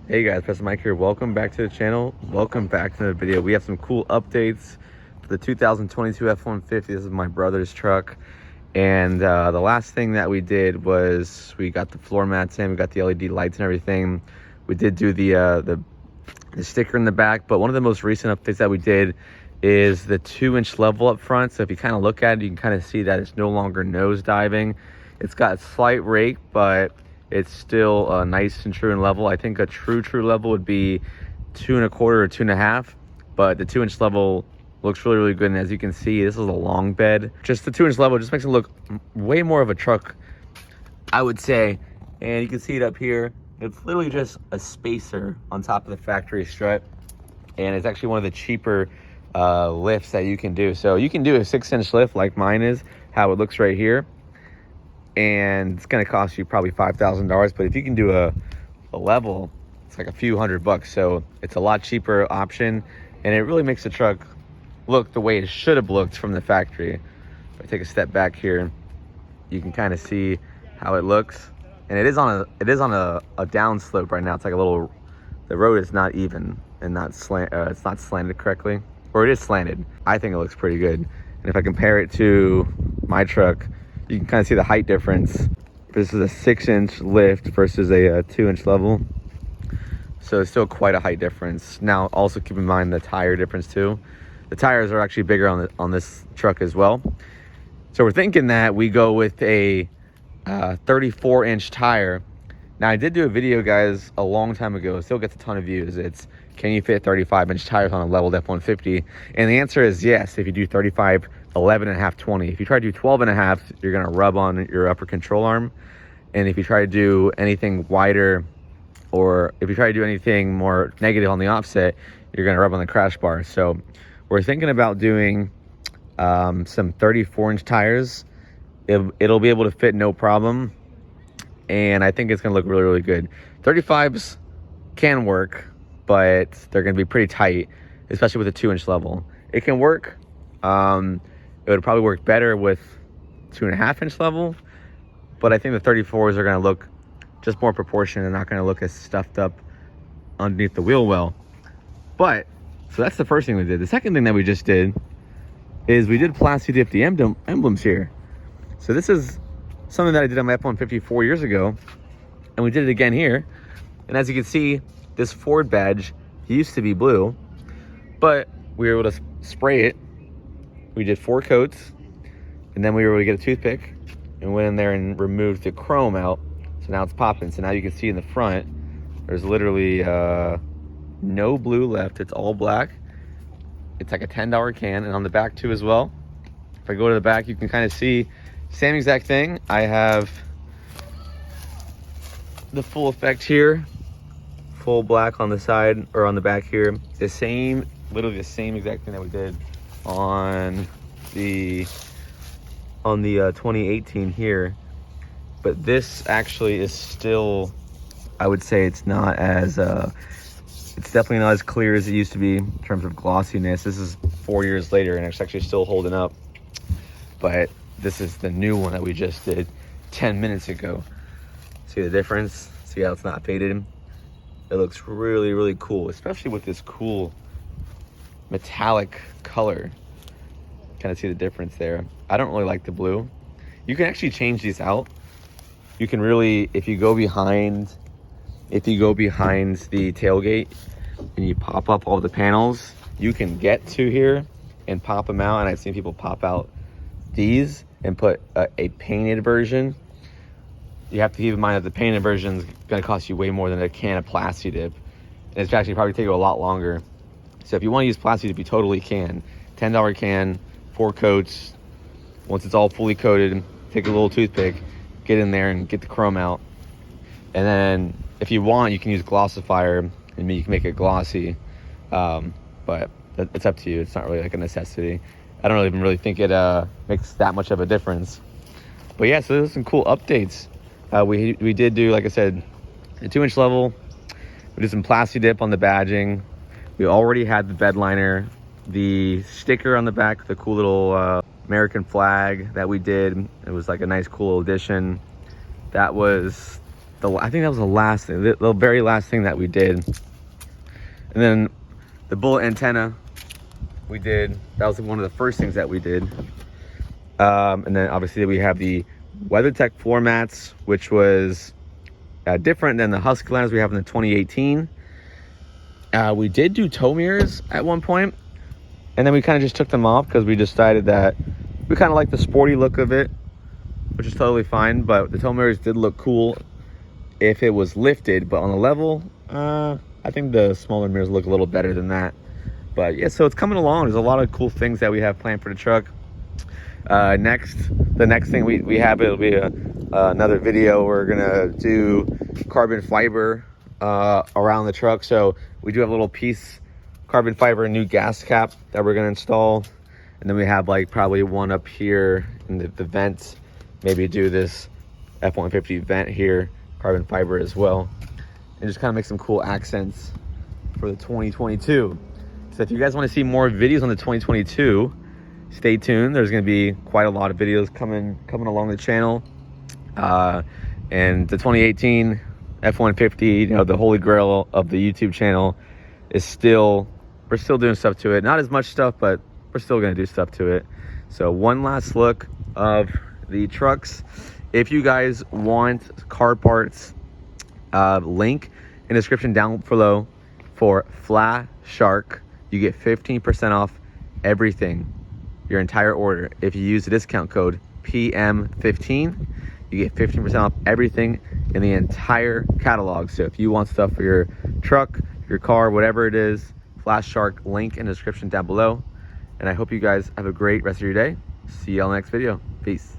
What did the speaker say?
Hey guys, Preston Mike here. Welcome back to the channel. Welcome back to the video. We have some cool updates for the 2022 F150. This is my brother's truck. And the last thing that we did was we got the floor mats in, we got the LED lights and everything. We did do the sticker in the back, but one of the most recent updates that we did is the 2-inch level up front. So if you kind of look at it, you can kind of see that it's no longer nose diving. It's got slight rake, but it's still nice and true and level. I think a true level would be 2 1/4 or 2 1/2, but the 2-inch level looks really good. And as you can see, this is a long bed. Just the 2-inch level just makes it look way more of a truck, I would say. And you can see it up here. It's literally just a spacer on top of the factory strut, and it's actually one of the cheaper lifts that you can do. So you can do a 6-inch lift like mine is, how it looks right here, and it's going to cost you probably $5,000. But if you can do a level, it's like a few $100. So it's a lot cheaper option, and it really makes the truck look the way it should have looked from the factory. If I take a step back here, you can kind of see how it looks. And it is on a down slope right now. It's like a little, the road is not even and not it's not slanted correctly, or it is slanted. I think it looks pretty good. And if I compare it to my truck, you can kind of see the height difference. This is a 6-inch lift versus a 2-inch level. So it's still quite a height difference. Now, also keep in mind the tire difference too. The tires are actually bigger on this truck as well. So we're thinking that we go with a 34-inch tire. Now, I did do a video, guys, a long time ago. It still gets a ton of views. It's, can you fit 35-inch tires on a leveled F-150? And the answer is yes, if you do 35, 11 and a half, 20. If you try to do 12 and a half, you're going to rub on your upper control arm. And if you try to do anything wider, or if you try to do anything more negative on the offset, you're going to rub on the crash bar. So we're thinking about doing some 34-inch tires. It'll be able to fit no problem, and I think it's going to look really good. 35s can work, but they're going to be pretty tight, especially with a 2-inch level. It can work. It would probably work better with 2 1/2-inch level, but I think the 34s are going to look just more proportionate and not going to look as stuffed up underneath the wheel well. But so that's the first thing we did. The second thing that we just did is we did Plasti-dip the emblems here. So this is something that I did on my F-150 4 years ago, and we did it again here. And as you can see, this Ford badge used to be blue, but we were able to spray it. We did 4 coats, and then we were able to get a toothpick and went in there and removed the chrome out. So now it's popping. So now you can see in the front, there's literally no blue left. It's all black. It's like a $10 can, and on the back too as well. If I go to the back, you can kind of see same exact thing. I have the full effect here, full black on the side or on the back here. The same, literally the same exact thing that we did on the 2018 here. But this actually is still, I would say it's not as it's definitely not as clear as it used to be in terms of glossiness. This is 4 years later, and it's actually still holding up. But this is the new one that we just did 10 minutes ago. See the difference? See how it's not faded? It looks really cool, especially with this cool metallic color. Kind of see the difference there. I don't really like the blue. You can actually change these out. You can really, if you go behind the tailgate and you pop up all the panels, you can get to here and pop them out. And I've seen people pop out these and put a painted version. You have to keep in mind that the painted version is going to cost you way more than a can of Plasti-dip, and it's actually probably take you a lot longer. So if you want to use Plasti-dip, you totally can. $10 can, 4 coats. Once it's all fully coated, take a little toothpick, get in there and get the chrome out. And then if you want, you can use glossifier and you can make it glossy, but it's up to you. It's not really like a necessity. I don't even really think it makes that much of a difference. But yeah, so there's some cool updates. We did do, like I said, a 2-inch level. We did some Plasti-dip on the badging. We already had the bed liner, the sticker on the back, the cool little American flag that we did. It was like a nice cool addition. That was I think that was the last thing, the very last thing that we did. And then the bullet antenna we did, that was one of the first things that we did. And then obviously we have the WeatherTech floor mats, which was different than the Husky liners we have in the 2018. We did do tow mirrors at one point, and then we kind of just took them off because we decided that we kind of like the sporty look of it, which is totally fine. But the tow mirrors did look cool if it was lifted, but on the level, I think the smaller mirrors look a little better than that. But yeah, so it's coming along. There's a lot of cool things that we have planned for the truck. The next thing we have, it'll be another video. We're gonna do carbon fiber around the truck. So we do have a little piece carbon fiber new gas cap that we're gonna install, and then we have like probably one up here in the vents. Maybe do this F150 vent here, carbon fiber as well, and just kind of make some cool accents for the 2022. So if you guys want to see more videos on the 2022, stay tuned. There's going to be quite a lot of videos coming along the channel. And the 2018 F150, you know, the holy grail of the YouTube channel, is still, we're still doing stuff to it. Not as much stuff, but we're still going to do stuff to it. So one last look of the trucks. If you guys want car parts, link in the description down below for Flash Shark. You get 15% off everything, your entire order. If you use the discount code PM15, you get 15% off everything in the entire catalog. So if you want stuff for your truck, your car, whatever it is, Flash Shark, link in the description down below. And I hope you guys have a great rest of your day. See you all next video. Peace.